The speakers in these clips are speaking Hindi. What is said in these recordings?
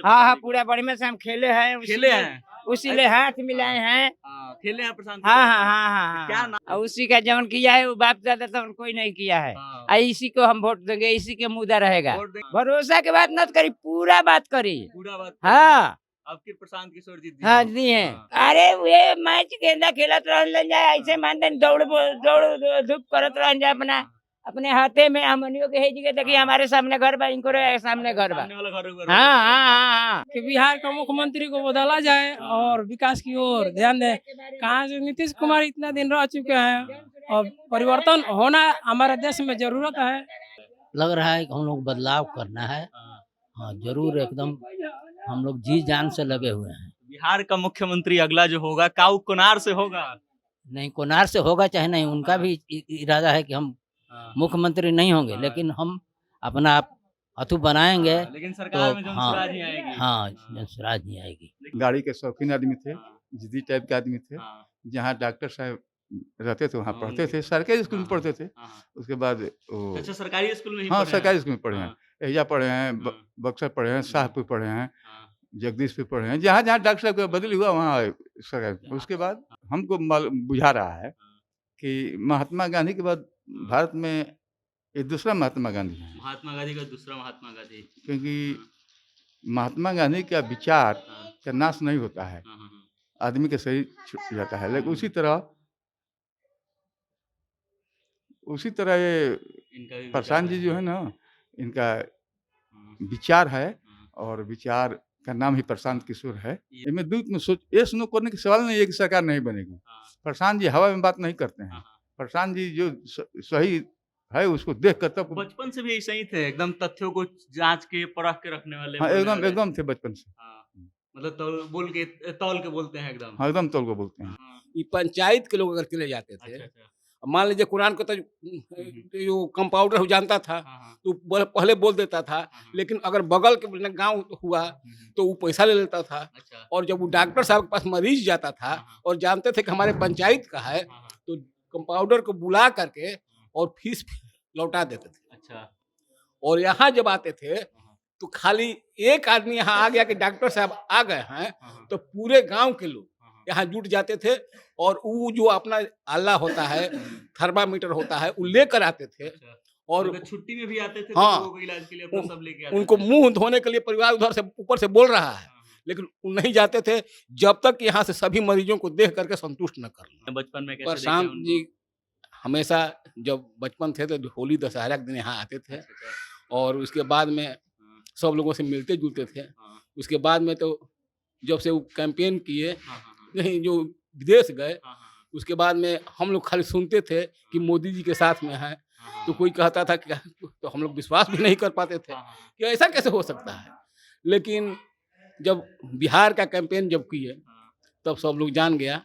हाँ हाँ पूरा बढ़िया से हम खेले हैं, खेले हैं, उसी ले हाथ मिलाए हैं। खेले हैं प्रशांत हाँ किशोर हाँ साहब। हाँ हाँ क्या हाँ नाम? और उसी का जवन किया है वो बाप दादा तो कोई नहीं किया है। हाँ। इसी को हम वोट देंगे, इसी के मुद्दा रहेगा। वोट देंगे। भरोसा के बात मत करी, पूरा बात करी। पूरा बात हाँ अब फिर प्रशांत किशोर जी हाँ दी है। अरे वे मैच गेंदा खेलत रहन जाए, ऐसे मानते दौड़ दौड़ धूप करत रहन जाए अपना अपने हाथे में। हमनियों के जगह देखिए हमारे सामने घर बा, इनको सामने घर बा। हाँ हाँ हाँ कि बिहार का मुख्यमंत्री को बदला जाए और विकास की ओर ध्यान दें। कहाँ से नीतीश कुमार इतना दिन रह चुके हैं और परिवर्तन होना हमारे देश में जरूरत है। लग रहा है कि हम लोग बदलाव करना है। हाँ जरूर, एकदम हम लोग जी जान से लगे हुए हैं। बिहार का मुख्यमंत्री अगला जो होगा काऊ कोनार से होगा? नहीं, कोनार से होगा चाहे नहीं, उनका भी इरादा है कि हम मुख्यमंत्री नहीं होंगे, लेकिन हम अपना आप अथु बनाएंगे। लेकिन सरकार में हाँ जनसुराज ही आएगी। हाँ जनसुराज नहीं आएगी। गाड़ी के शौकीन आदमी थे, जिद्दी टाइप के आदमी थे। जहाँ डॉक्टर साहब रहते थे वहाँ पढ़ते थे, सरकारी स्कूल में पढ़ते थे। उसके बाद अच्छा सरकारी स्कूल में ही हाँ पढ़े हैं? सरकारी स्कूल में पढ़े हैं। एहिजा पढ़े हैं, बक्सर पढ़े हैं, शाहपुर पढ़े हैं, जगदीशपुर पढ़े हैं। जहाँ जहाँ डॉक्टर साहब का बदली हुआ वहाँ सरकारी। उसके बाद हमको बुझा रहा है कि महात्मा गांधी के बाद भारत में ये दूसरा महात्मा गांधी है। महात्मा गांधी का दूसरा महात्मा गांधी, क्योंकि महात्मा गांधी का विचार का नाश नहीं होता है, आदमी के शरीर छूट जाता है। लेकिन उसी तरह ये प्रशांत जी जो है ना, इनका विचार है और विचार का नाम ही प्रशांत किशोर है। इनमें दूध में सोच ये सुनो करने की सवाल नहीं है कि सरकार नहीं बनेगी। प्रशांत जी हवा में बात नहीं करते हैं। प्रशांत जी जो सही है उसको देख कर तब बचपन से भी ऐसे ही थे, एकदम तथ्यों को जांच के परख के रखने वाले। हाँ एकदम थे बचपन से। मतलब तौल के बोलते हैं एकदम। हाँ एकदम तौल के बोलते हैं। ये पंचायत के लोग अगर चले जाते थे, मान लीजिए कुरान को तो जो कंपाउंडर जानता था तो पहले बोल देता था, लेकिन अगर बगल के गांव हुआ तो वो पैसा ले लेता था। और जब वो डॉक्टर साहब के पास मरीज जाता था और जानते थे कि हमारे पंचायत का है तो कंपाउंडर को बुला करके और फीस लौटा देते थे। अच्छा। और यहाँ जब आते थे तो खाली एक आदमी यहाँ आ गया कि डॉक्टर साहब आ गए हैं तो पूरे गांव के लोग यहाँ जुट जाते थे और वो जो अपना आला होता है, थर्मामीटर होता है, वो लेकर आते थे। और छुट्टी में भी आते थे हाँ, लोगों को इलाज के लिए अपना सब लेके आते उनको मुंह धोने के लिए परिवार उधर से ऊपर से बोल रहा है, लेकिन वो नहीं जाते थे जब तक यहाँ से सभी मरीजों को देख करके संतुष्ट न कर लें। बचपन में प्रशांत जी हमेशा जब बचपन थे तो होली दशहरा के दिन यहाँ आते थे और उसके बाद में सब लोगों से मिलते जुलते थे। उसके बाद में तो जब से वो कैंपेन किए नहीं जो विदेश गए, उसके बाद में हम लोग खाली सुनते थे कि मोदी जी के साथ में है, तो कोई कहता था कि तो हम लोग विश्वास भी नहीं कर पाते थे कि ऐसा कैसे हो सकता है। लेकिन जब बिहार का कैंपेन जब किए तब सब लोग जान गया।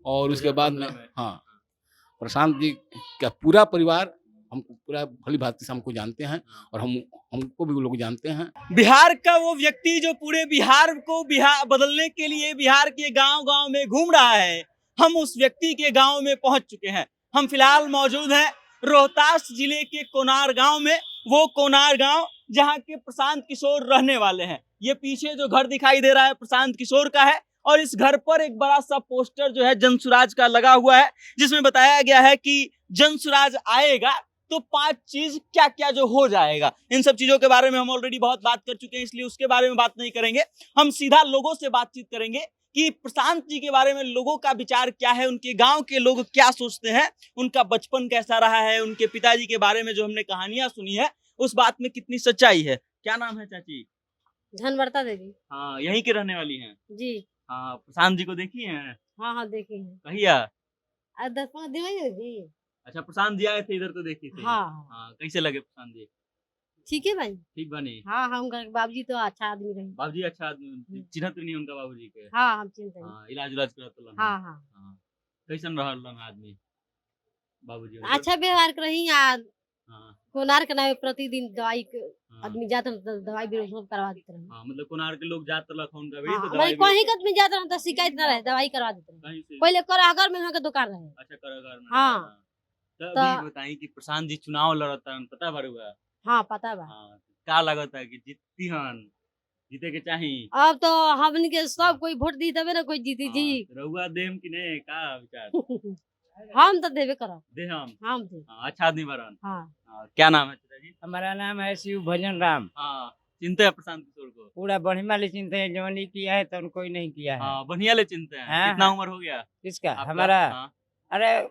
और उसके बाद में हाँ प्रशांत जी का पूरा परिवार हमको पूरा भली भांति से हमको जानते हैं और हमको भी वो लोग जानते हैं। बिहार का वो व्यक्ति जो पूरे बिहार को बदलने के लिए बिहार के गांव-गांव में घूम रहा है, हम उस व्यक्ति के गांव में पहुंच चुके हैं। हम फिलहाल मौजूद हैं रोहतास जिले के कोनार गांव में। वो कोनार गांव जहां के प्रशांत किशोर रहने वाले हैं। ये पीछे जो घर दिखाई दे रहा है प्रशांत किशोर का है और इस घर पर एक बड़ा सा पोस्टर जो है जनसुराज का लगा हुआ है, जिसमें बताया गया है कि जनसुराज आएगा तो 5 चीज क्या क्या जो हो जाएगा। इन सब चीजों के बारे में हम ऑलरेडी बहुत बात कर चुके हैं, इसलिए उसके बारे में बात नहीं करेंगे। हम सीधा लोगों से बातचीत करेंगे कि प्रशांत जी के बारे में लोगों का विचार क्या है, उनके गांव के लोग क्या सोचते हैं, उनका बचपन कैसा रहा है, उनके पिताजी के बारे में जो हमने कहानियां सुनी है उस बात में कितनी सच्चाई है। क्या नाम है चाची? धनवर्ता देवी। हाँ यहीं के रहने वाली हैं जी। हाँ प्रशांत जी को देखी है? हाँ हाँ देखी है। कहिया? 10-15 दिन हुए जी। अच्छा प्रशांत जी आए थे इधर तो देखी थी। हाँ कैसे लगे प्रशांत जी? ठीक है भाई। ठीक बनी? हाँ हम बाबूजी तो अच्छा आदमी रहे। बाबूजी अच्छा आदमी, चिन्हत नहीं उनका बाबूजी के? हाँ हम चिन्हते हैं। इलाज उलाज करत हाँ हाँ। कैसन रहलन आदमी बाबूजी? अच्छा व्यवहार करही। कोनार के नाम प्रतिदिन दवाई आदमी जाता दवाई भी करवा देते रहे। मतलब कोनार के लोग जात रख उनका भी तो दवाई कहीं के आदमी जाता रहे तो शिकायत ना रहे, दवाई करवा देते रहे। पहले करागर में उनका दुकान रहे। अच्छा करागर में। हाँ तो अभी बताई कि प्रशांत जी चुनाव लड़ता है, पता बार हुआ? हाँ पता बा। क्या लगता है कि जीतती हन? जीते के चाहिए। अब तो हमन के सब कोई वोट दी तबे ना कोई जीती जी। रहुआ देम कि नहीं का विचार? हम तो देवे करब। दे हम दे। अच्छा आदमी बरन। हाँ। क्या नाम है चाचा जी? हमारा नाम है शिव भजन राम। हाँ, चिंते हैं प्रशांत किशोर को? पूरा बढ़िया ले चिंते हैं, जो नहीं किया है तो कोई नहीं किया है। हाँ, बढ़िया ले चिंते हैं। हाँ, कितना हाँ। उम्र हो गया किसका? आपका? हमारा? हाँ, अरे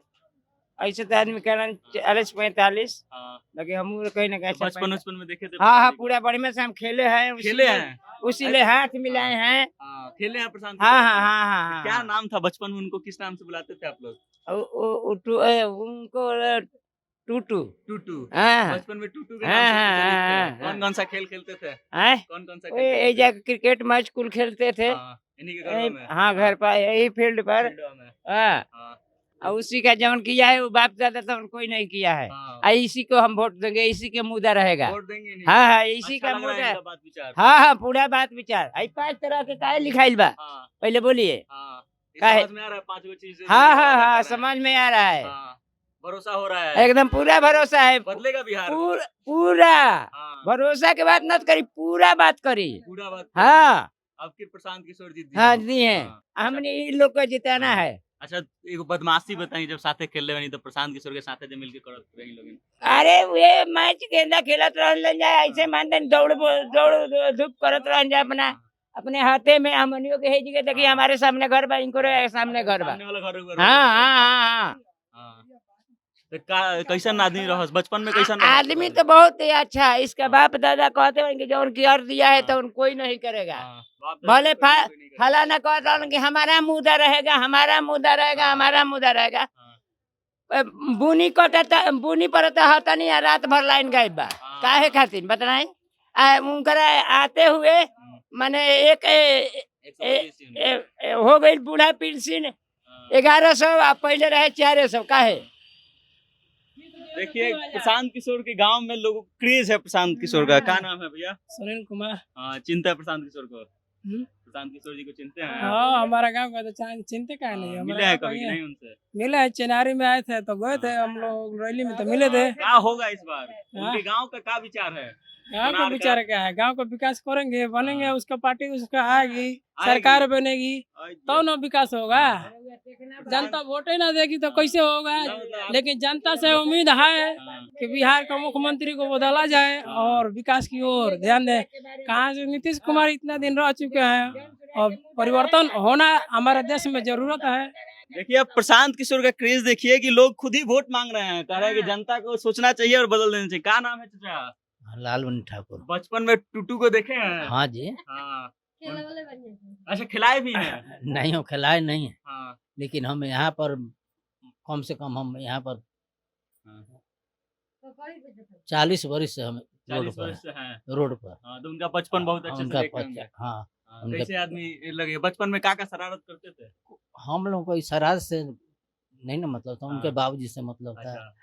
ऐसे तो आदमी कह रहे 40-45, हाँ। बाकी हम कहीं ना कहीं बचपन में देखे थे? हाँ हाँ, पूरा बढ़िया से हम खेले हैं। खेले हैं? उसीलिए हाथ मिलाए हैं। हाँ, खेले हैं प्रशांत हाँ किशोर हाँ को? हाँ हाँ। क्या नाम था बचपन में? उनको किस नाम से बुलाते थे आप लोग? उनको टूटू। टूटू। हाँ बचपन में टूटू के हाँ, नाम से हाँ, प्रचलित हाँ, थे। हाँ। कौन कौन सा खेल खेलते थे? हैं? कौन कौन सा ये खेल खेलते जाके क्रिकेट मैच कुल खेलते थे? थे। हाँ, इन्हीं के घरों में? हाँ, घर पर यही फील्ड पर। फील्डों में? हाँ, हाँ, और उसी का जवन किया है वो बाप दादा तो कोई नहीं किया है। हाँ। इसी को हम वोट देंगे, इसी के मुद्दा रहेगा। वोट देंगे इन्हीं? हाँ हाँ, इसी अच्छा का लग रहा है मुद्दा। इनका बात विचार? हाँ हाँ, पूरा बात विचार। 5 तरह के काहे लिखाइल बा? हाँ, पहले बोलिए। हाँ। ये काहे? समझ में आ रहा है 5 गो चीज? हाँ हाँ हाँ, समझ में आ रहा है। हाँ, भरोसा हो रहा है? एकदम पूरा भरोसा है। बदलेगा बिहार? पूरा हाँ, भरोसा के बात मत करी, पूरा बात करी। पूरा बात। हाँ अब फिर प्रशांत किशोर जीत हाँ, दिए। दी है। हाँ, हमने इन लोग को जिताना हाँ। है। अच्छा, एगो बदमाशी बताई, जब साथे खेल रहे तो प्रशांत किशोर के साथे जो मिलके करत रही लोग? अरे वे मैच गेंदा खेलत रहन जाए, ऐसे मानते दौड़ धूप करत रहन जाए अपना अपने हाथे में। हमनियों के हेजी के देखिए, हमारे सामने घर बा, इनको सामने घर बा। सामने वाला घर ऊपर? हाँ हाँ हाँ हाँ। हाँ। तो कैसन आदमी रहस बचपन में? कैसन आदमी तो बहुत ही अच्छा है। इसका बाप दादा कहते हैं कि जो उनकी अर्थ दिया है तो कोई नहीं करेगा। भले फलाना कहता हूँ कि हमारा मुद्दा रहेगा, हमारा मुद्दा रहेगा, हमारा मुद्दा रहेगा। बुनी कटता, बुनी पड़ता होता नहीं, रात भर लाइन गायब बा। काहे खातिर बताएं? उनकरा आते हुए माने एक हो गई बूढ़ा पेंशन 1100, पहले रहे 400। काहे? देखिए, प्रशांत किशोर के गांव में लोगों को क्रेज है प्रशांत किशोर का। क्या नाम है भैया? सुनील कुमार। हाँ, चिंता है प्रशांत किशोर को? प्रशांत किशोर जी को चिंते हैं? हाँ, हमारा गांव का तो चिंते का नहीं है। मिले हैं कभी नहीं उनसे? मिले हैं, चेनारी में आए थे तो गए थे हम लोग, रैली में तो मिले थे। क्या होगा इस बार? उनके गांव का क्या विचार है? गांव का विचार क्या है? गांव का विकास करेंगे, बनेंगे, उसका पार्टी उसका आएगी, सरकार बनेगी तो ना विकास होगा। जनता वोट ही ना देगी तो कैसे होगा? लेकिन जनता से उम्मीद है कि बिहार का मुख्यमंत्री को बदला जाए और विकास की ओर ध्यान दे। कहाँ से नीतीश कुमार इतना दिन रह चुके हैं और परिवर्तन होना हमारे देश में जरूरत है। देखिए, अब प्रशांत किशोर का क्रेज देखिए कि लोग खुद ही वोट मांग रहे हैं, कह रहे हैं कि जनता को सोचना चाहिए और बदल देना चाहिए। क्या नाम है चाचा? लालबनी ठाकुर। बचपन में टूटू को देखे हैं? हाँ जी। हाँ। अच्छा, खिलाए भी हैं? नहीं, हो खिलाए नहीं है। हाँ। लेकिन हम यहाँ पर कम से कम हम यहाँ पर 40 वर्ष से हम रोड 40 पर वर्ष से हैं? रोड पर। हाँ, तो उनका बचपन बहुत अच्छे से उनका देखे होंगे। हाँ, हाँ, उनका- कैसे आदमी लगे? बचपन में क्या शरारत करते थे? हम लोग को शरारत से नहीं ना मतलब था, उनके हाँ। बाबूजी से मतलब था। अच्छा।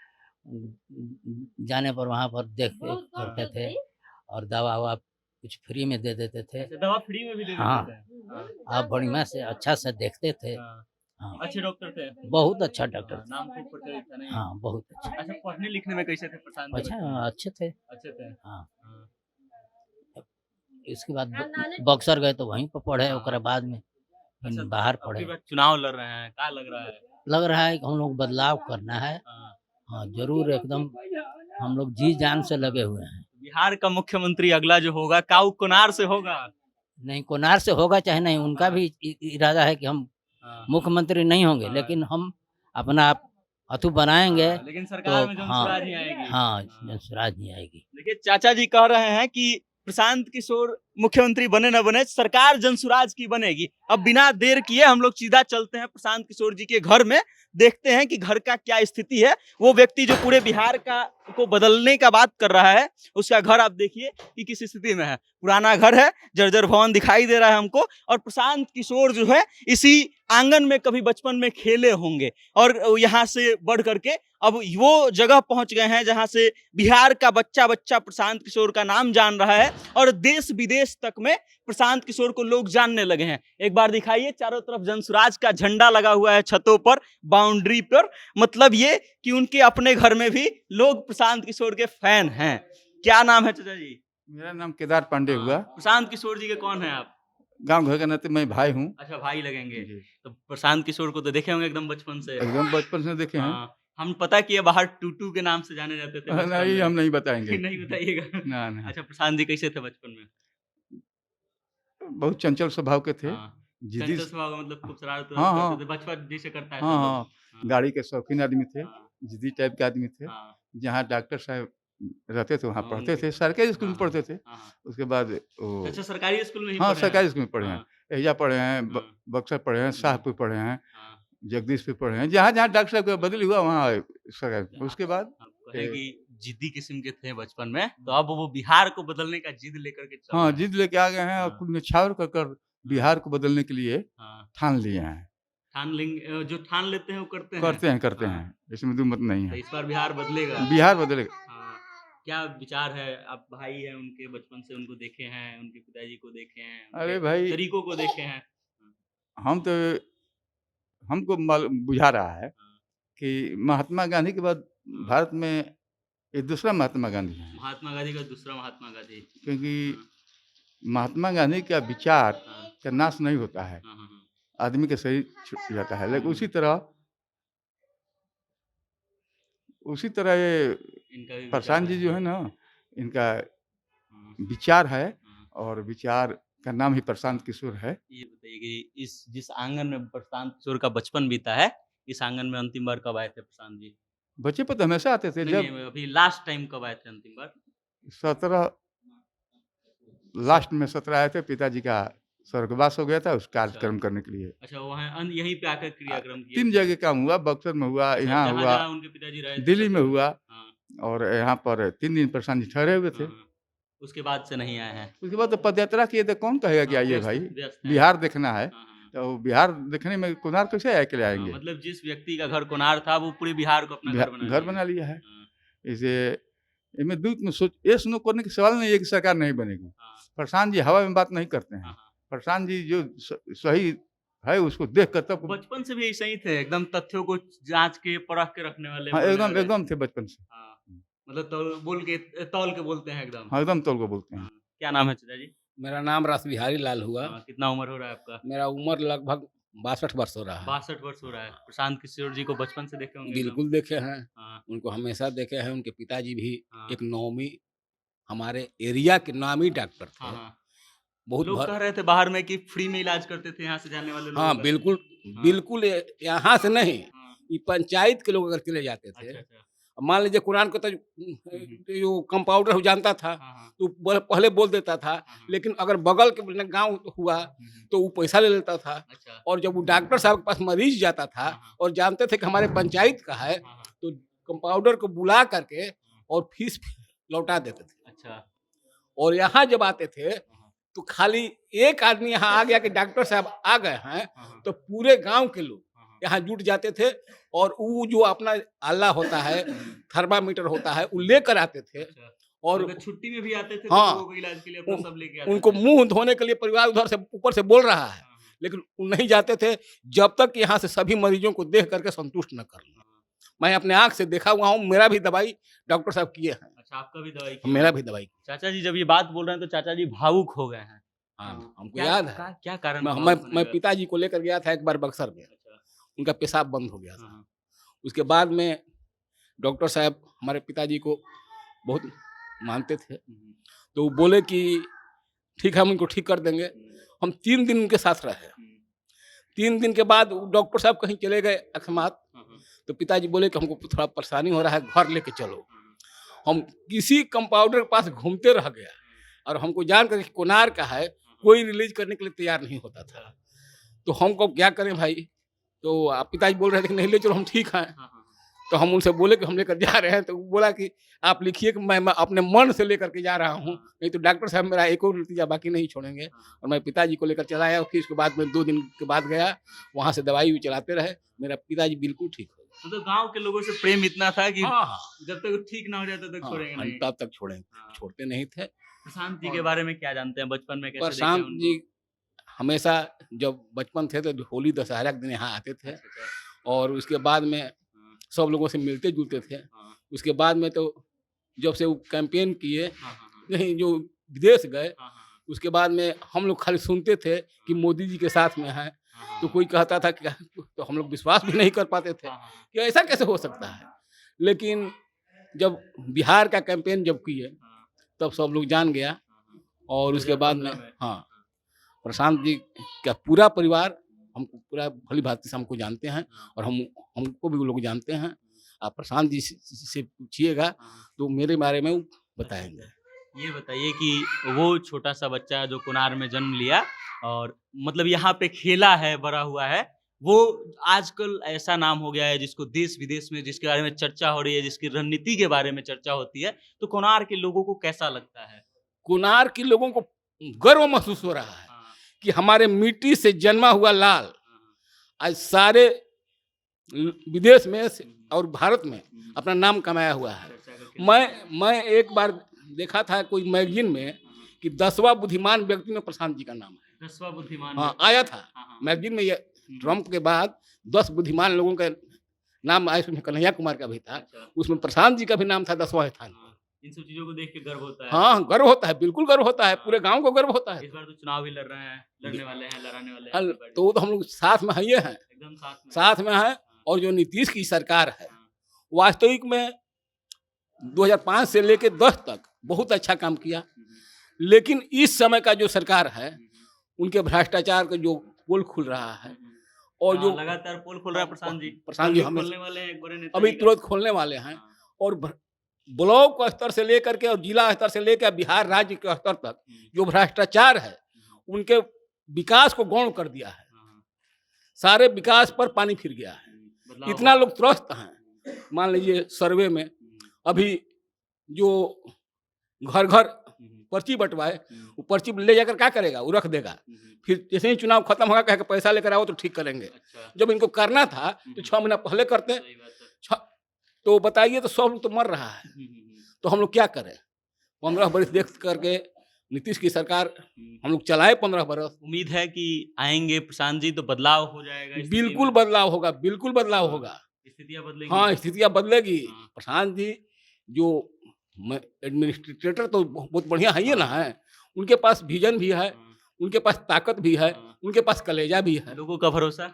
जाने पर वहाँ पर देख करते थे और दवा ववा कुछ फ्री में दे देते थे। अच्छा, दवा फ्री में भी दे हाँ। देते थे? हाँ। आप बढ़िया से अच्छा से देखते थे। हाँ। हाँ, अच्छे डॉक्टर थे? बहुत अच्छा डॉक्टर हाँ, थे। नाम खूब प्रचलित था नहीं? हाँ, बहुत अच्छा। अच्छा, पढ़ने लिखने में कैसे थे प्रशांत जी? अच्छा, अच्छे थे। अच्छे थे? हाँ। हाँ। इसके बाद बक्सर गए तो वहीं पर पढ़े, उसके बाद में अच्छा, फिर बाहर अब पढ़े। की बार चुनाव लड़ रहे हैं, क्या लग रहा है? लग रहा है कि हम लोग बदलाव करना है। हाँ। हाँ, जरूर, एकदम हम लोग जी जान से लगे हुए हैं। बिहार का मुख्यमंत्री अगला जो होगा काऊ कोनार से होगा? नहीं, कोनार से होगा चाहे नहीं, उनका भी इरादा है कि हम हाँ। मुख्यमंत्री नहीं होंगे, हाँ। लेकिन हम अपना अथू बनाएंगे। लेकिन सरकार में तो जनसुराज ही आएगी। हाँ, जनसुराज नहीं आएगी। देखिए, चाचा जी कह रहे हैं कि प्रशांत किशोर मुख्यमंत्री बने न बने, सरकार जनसुराज की बनेगी। अब बिना देर किए हम लोग सीधा चलते हैं प्रशांत किशोर जी के घर में, देखते हैं कि घर का क्या स्थिति है। वो व्यक्ति जो पूरे बिहार को बदलने का बात कर रहा है, उसका घर आप देखिए कि किस स्थिति में है। पुराना घर है, जर्जर भवन दिखाई दे रहा है हमको। और प्रशांत किशोर जो है इसी आंगन में कभी बचपन में खेले होंगे और यहाँ से बढ़ करके अब वो जगह पहुंच गए हैं जहां से बिहार का बच्चा बच्चा प्रशांत किशोर का नाम जान रहा है और देश विदेश तक में प्रशांत किशोर को लोग जानने लगे हैं। एक बार दिखाइए, चारों तरफ जनसुराज का झंडा लगा हुआ है छतों पर, बाउंड्री पर। मतलब ये कि उनके अपने घर में भी लोग प्रशांत किशोर के फैन हैं। क्या नाम है चाचा जी? मेरा नाम केदार पांडे हुआ। प्रशांत किशोर जी के कौन है आप? गांव घर का नाते मैं भाई हूँ। अच्छा, भाई लगेंगे। जी। तो प्रशांत किशोर को तो देखे होंगे एकदम बचपन से। एकदम बचपन से देखे हैं। हाँ, हम पता कि ये बाहर टूटू के नाम से जाने जाते थे बचपन नहीं, में। हम नहीं बताएंगे। नहीं बताइएगा। ना नहीं। अच्छा, प्रशांत जी कैसे थे बचपन में? बहुत चंचल स्वभाव के थे। हाँ, जिद्दी। चंचल स्वभाव का मतलब खूब शरारत हाँ, हाँ। करते थे, बचपन जैसे करता है हाँ सब लोग। हाँ, हाँ, गाड़ी के शौकीन आदमी थे। हाँ, जिद्दी टाइप के आदमी थे। हाँ, जहाँ डॉक्टर साहब रहते थे वहाँ हाँ, पढ़ते उनके- थे। सरकारी स्कूल में हाँ, पढ़ते थे। हाँ, हाँ। उसके बाद वो अच्छा, सरकारी स्कूल में ही हाँ, पढ़े हैं? सरकारी स्कूल में पढ़े हैं। हाँ, एहिजा पढ़े हैं, हाँ। बक्सर पढ़े हैं, शाहपुर पढ़े हैं, हाँ। जगदीशपुर पढ़े हैं। जहाँ-जहाँ डॉक्टर साहब का बदली हुआ वहाँ सरकारी। उसके बाद आप कहें कि जिद्दी किस्म के थे बचपन में, तो अब वो बिहार को बदलने का जिद लेकर के चल हाँ, रहे हैं। जिद लेके आ गए हैं और हाँ। खुद न्यौछावर कर बिहार को बदलने के लिए हाँ, ठान लिए हैं। जो ठान लेते हैं वो करते हैं। करते हाँ, हैं। इसमें दो मत नहीं तो है। इस बार बिहार बदलेगा। बिहार बदलेगा। हाँ, क्या विचार है? आप भाई हैं उनके, बचपन से उनको देखे हैं, उनके पिताजी को देखे हैं, अरे उनके भाई, तरीकों को देखे हैं। हमको बुझा रहा है हाँ, कि महात्मा गांधी के बाद भारत में ये दूसरा महात्मा गांधी है। महात्मा गांधी का दूसरा महात्मा गांधी। क्योंकि हाँ, महात्मा गांधी का विचार हाँ, का नाश नहीं होता है, हाँ, हाँ, हाँ। आदमी के शरीर छूट जाता है। लेकिन उसी तरह ये इनका भी प्रशांत विचार जी जो है ना, इनका हाँ, विचार है हाँ। और विचार का नाम ही प्रशांत किशोर है। ये बताइए कि इस जिस आंगन में प्रशांत किशोर का बचपन बीता है, इस आंगन में अंतिम बार कब आए थे प्रशांत जी? बच्चे पर तो हमेशा आते थे। नहीं, जब नहीं, अभी लास्ट टाइम कब आए थे अंतिम बार? 17 लास्ट में 17 आए थे। पिताजी का स्वर्गवास हो गया था, उस कार्यक्रम करने के लिए। अच्छा, वहाँ यहीं पे आकर क्रियाक्रम किए 3 थे। जगह काम हुआ, बक्सर में हुआ, अच्छा, यहाँ हुआ, जहाँ-जहाँ उनके पिताजी रहे थे दिल्ली सब में जगह। हुआ हाँ, और यहाँ पर 3 दिन प्रशांत जी ठहरे हुए थे। हाँ, हाँ। उसके बाद से नहीं आए हैं। उसके बाद तो पदयात्रा किए थे। कौन कहेगा कि हाँ, आइए व्यस्त- भाई, व्यस्त हैं। बिहार देखना है। हाँ, हाँ, तो बिहार देखने में कुनार कैसे अकेले हाँ, आएंगे? मतलब जिस व्यक्ति का घर कोनार था, वो पूरे बिहार को अपना घर बना घर लिया। बना लिया है। हाँ, इसे इनमें दूध में सोच ये सुनो करने का सवाल नहीं है कि सरकार नहीं बनेगी। हाँ, प्रशांत जी हवा में बात नहीं करते हैं। हाँ, हाँ। प्रशांत जी जो सही है उसको देख कर तब। बचपन से भी ऐसे ही थे, एकदम तथ्यों को जांच के परख के रखने वाले। हाँ, बोलने एकदम वाले। एकदम थे बचपन से। हाँ, मतलब तौल के बोलते हैं एकदम। हाँ, एकदम तौल को बोलते हैं। हाँ, क्या नाम है चाचा जी? मेरा नाम रास बिहारी लाल हुआ। हाँ, कितना उम्र हो रहा है आपका? मेरा उम्र लगभग 62 वर्ष हो रहा है। 62 वर्ष हो रहा है। प्रशांत किशोर जी को बचपन से देखे होंगे एकदम? बिल्कुल देखे हैं, हाँ, उनको हमेशा देखे हैं। उनके पिताजी भी हाँ। एक नामी, हमारे एरिया के नामी डॉक्टर थे। हाँ, हाँ। बहुत लोग कह रहे थे बाहर में कि फ्री में इलाज करते थे यहाँ से जाने वाले लोग। हाँ, बिल्कुल यहाँ से नहीं, हाँ, ये पंचायत के लोग अगर चले जाते थे। अच्छा, अच्छा। अब मान लीजिए कुरान को तो जो कंपाउंडर जानता था हाँ, हाँ, तो पहले बोल देता था, हाँ, लेकिन अगर बगल के गांव हुआ तो वो पैसा ले लेता था। अच्छा। और जब वो डॉक्टर साहब के पास मरीज जाता था हाँ, और जानते थे कि हमारे पंचायत का है, हाँ, हाँ, तो कंपाउंडर को बुला करके और फीस लौटा देते थे। अच्छा। और यहाँ जब आते थे तो खाली एक आदमी यहाँ आ गया कि डॉक्टर साहब आ गए हैं, हाँ, तो पूरे गांव के लोग हाँ, यहाँ जुट जाते थे और वो जो अपना आला होता है, थर्मामीटर होता है, वो लेकर आते थे। अच्छा। और अगर छुट्टी में भी आते थे हाँ, तो लोगों को इलाज के लिए अपना सब लेके आते उनको थे। मुंह धोने के लिए परिवार उधर से ऊपर से बोल रहा है, हाँ, लेकिन वो नहीं जाते थे जब तक यहाँ से सभी मरीजों को देख करके संतुष्ट न कर लें। मैं अपने आंख से देखा हुआ हूँ, मेरा भी दवाई डॉक्टर साहब किए हैं। अच्छा, आपका भी दवाई किया? मेरा भी दवाई। चाचा जी जब ये बात बोल रहे हैं तो चाचा जी भावुक हो गए हैं। हाँ, हमको क्या- याद है। क्या कारण? मैं भावुक होने मैं का? पिताजी को लेकर गया था एक बार बक्सर में, अच्छा। उनका पेशाब बंद हो गया था। हाँ, उसके बाद में डॉक्टर साहब हमारे पिताजी को बहुत मानते थे, तो वो बोले कि ठीक है, हम उनको ठीक कर देंगे। हम 3 दिन उनके साथ रहे। 3 दिन के बाद डॉक्टर साहब कहीं चले गए अकस्मात, तो पिताजी बोले कि हमको थोड़ा परेशानी हो रहा है, घर लेके चलो। हम किसी कंपाउंडर के पास घूमते रह गया और हमको जानकर कि कोनार का है, कोई रिलीज करने के लिए तैयार नहीं होता था। तो हमको क्या करें भाई? तो आप पिताजी बोल रहे थे कि नहीं ले चलो, हम ठीक हैं। तो हम उनसे बोले कि हम लेकर जा रहे हैं, तो वो बोला कि आप लिखिए कि मैं अपने मन से लेकर के जा रहा हूँ, नहीं तो डॉक्टर साहब मेरा एक और नतीजा बाकी नहीं छोड़ेंगे। और मैं पिताजी को लेकर चला आया। फिर उसके बाद में 2 दिन के बाद गया, वहाँ से दवाई भी चलाते रहे, मेरा पिताजी बिल्कुल ठीक हो गए। तो गांव के लोगों से प्रेम इतना था कि हाँ, जब तक ठीक ना हो जाता तक हाँ, छोड़ेंगे हम नहीं। तब तक छोड़ेंगे, हाँ। छोड़ते नहीं थे। प्रशांत जी के बारे में क्या जानते हैं? बचपन में कैसे देखे प्रशांत उनको? जी हमेशा जब बचपन थे तो होली दशहरा के दिन यहाँ आते थे, अच्छा, अच्छा। और उसके बाद में हाँ, सब लोगों से मिलते जुलते थे। हाँ, उसके बाद में तो जब से वो कैंपेन किए, हाँ, हाँ, हाँ। नहीं जो विदेश गए, उसके बाद में हम लोग खाली सुनते थे कि मोदी जी के साथ में है, तो कोई कहता था कि तो हम लोग विश्वास भी नहीं कर पाते थे कि ऐसा कैसे हो सकता है। लेकिन जब बिहार का कैंपेन जब किए तब सब लोग जान गया, और उसके बाद में हाँ, प्रशांत जी का पूरा परिवार हमको पूरा भली भांति से हमको जानते हैं, और हमको भी वो लोग जानते हैं। आप प्रशांत जी से पूछिएगा तो मेरे बारे में वो बताएंगे। ये बताइए कि वो छोटा सा बच्चा जो कुनार में जन्म लिया और मतलब यहाँ पे खेला है, बड़ा हुआ है, वो आजकल ऐसा नाम हो गया है जिसको देश विदेश में जिसके बारे में चर्चा हो रही है, जिसकी रणनीति के बारे में चर्चा होती है, तो कुनार के लोगों को कैसा लगता है? कुनार के लोगों को गर्व महसूस हो रहा है कि हमारे मिट्टी से जन्मा हुआ लाल आज सारे विदेश में और भारत में अपना नाम कमाया हुआ है। मैं एक बार देखा था कोई मैगजीन में कि 10वां बुद्धिमान व्यक्ति में प्रशांत जी का नाम है। 10वां बुद्धिमान हाँ, आया था मैगजीन में। ये ट्रम्प के बाद 10 बुद्धिमान लोगों का नाम आया, उसमें कन्हैया कुमार का भी था, उसमें प्रशांत जी का भी नाम था 10वां स्थान पर। इन सब चीजों को देख के गर्व होता है। हाँ, गर्व होता है, बिल्कुल गर्व होता है, पूरे गांव को गर्व होता है। इस बार तो चुनाव भी लड़ रहे हैं, लड़ने वाले हैं, लड़ाने वाले हैं, तो हम लोग साथ में हैं, एकदम साथ में है। और जो नीतीश की सरकार है वास्तविक में 2005 से लेकर 10 तक बहुत अच्छा काम किया, लेकिन इस समय का जो सरकार है उनके भ्रष्टाचार का जो पोल खुल रहा है, और जो लगातार पोल खुल रहा है। प्रशांत जी हमें खोलने वाले हैं, एक बड़े नेता अभी तुरंत खोलने वाले हैं, और ब्लॉक स्तर से लेकर के और जिला स्तर से लेकर बिहार राज्य के स्तर तक जो भ्रष्टाचार है उनके विकास को गौण कर दिया है। सारे विकास पर पानी फिर गया है। इतना लोग त्रस्त हैं। मान लीजिए सर्वे में अभी जो घर घर पर्ची बंटवाए, वो पर्ची ले जाकर क्या करेगा, वो रख देगा, फिर जैसे ही चुनाव खत्म होगा कह के पैसा लेकर आओ तो ठीक करेंगे। जब इनको करना था तो 6 महीना पहले करते। तो बताइए, तो सब लोग तो मर रहा है, तो हम लोग क्या करें? 15 बरस देख करके नीतीश की सरकार हम लोग चलाए 15 बरस। उम्मीद है कि आएंगे प्रशांत जी तो बदलाव हो जाएगा। बिल्कुल बदलाव होगा, बिल्कुल बदलाव होगा, स्थितियां बदलेगी। हाँ, स्थितियां बदलेगी। प्रशांत जी जो एडमिनिस्ट्रेटर तो बहुत बढ़िया है ना, है, उनके पास विजन भी है, उनके पास ताकत भी है, उनके पास कलेजा भी है। लोगों का भरोसा,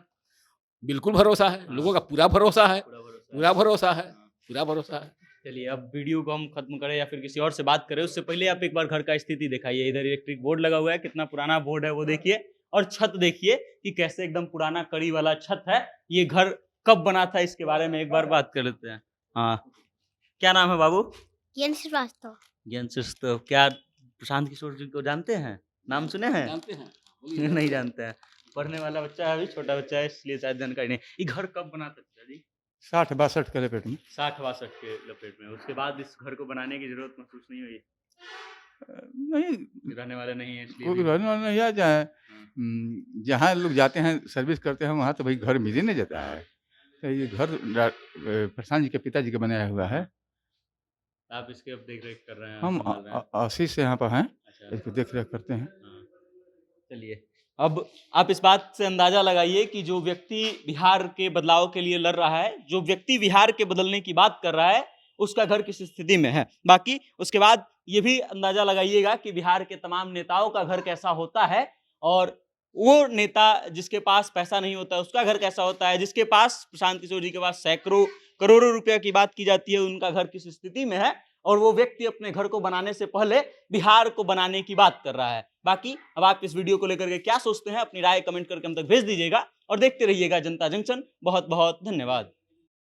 बिल्कुल भरोसा है, लोगों का पूरा भरोसा है, पूरा भरोसा है, पूरा भरोसा है। चलिए अब वीडियो को हम खत्म करें या फिर किसी और से बात करें, उससे पहले आप एक बार घर का स्थिति दिखाइए। इधर इलेक्ट्रिक बोर्ड लगा हुआ है, कितना पुराना बोर्ड है वो देखिए, और छत देखिए कि कैसे एकदम पुराना कड़ी वाला छत है। ये घर कब बना था इसके बारे में एक बार बात कर लेते हैं। हाँ, क्या नाम है बाबू? ज्ञान श्रीवास्तव। ज्ञान श्रीवास्तव। क्या प्रशांत किशोर जी को जानते हैं? नाम सुने हैं? जानते हैं? नहीं जानते हैं। पढ़ने वाला बच्चा है, अभी छोटा बच्चा है, इसलिए शायद जानकारी नहीं। ये घर कब बना था जी? 60-62 के लपेट में। 60-62 के लपेट में। उसके बाद इस घर को बनाने की जरूरत महसूस नहीं हुई? नहीं, रहने वाले नहीं है इसलिए? कोई रहने वाला नहीं आ जाए। जहाँ लोग जाते हैं सर्विस करते हैं वहाँ तो भाई घर मिल ही नहीं जाता है। तो ये घर प्रशांत जी के पिताजी का बनाया हुआ है। आप इसके अब देख रेख कर रहे हैं? हम 80 से यहाँ पर हैं, अच्छा, इसको देख रेख करते हैं। चलिए अब आप इस बात से अंदाजा लगाइए कि जो व्यक्ति बिहार के बदलाव के लिए लड़ रहा है, जो व्यक्ति बिहार के बदलने की बात कर रहा है, उसका घर किस स्थिति में है। बाकी उसके बाद ये भी अंदाजा लगाइएगा कि बिहार के तमाम नेताओं का घर कैसा होता है, और वो नेता जिसके पास पैसा नहीं होता उसका घर कैसा होता है, जिसके पास प्रशांत किशोर जी के पास सैकड़ों करोड़ों रुपए की बात की जाती है, उनका घर किस स्थिति में है, और वो व्यक्ति अपने घर को बनाने से पहले बिहार को बनाने की बात कर रहा है। बाकी अब आप इस वीडियो को लेकर के क्या सोचते हैं, अपनी राय कमेंट करके हम तक भेज दीजिएगा, और देखते रहिएगा जनता जंक्शन। बहुत बहुत धन्यवाद।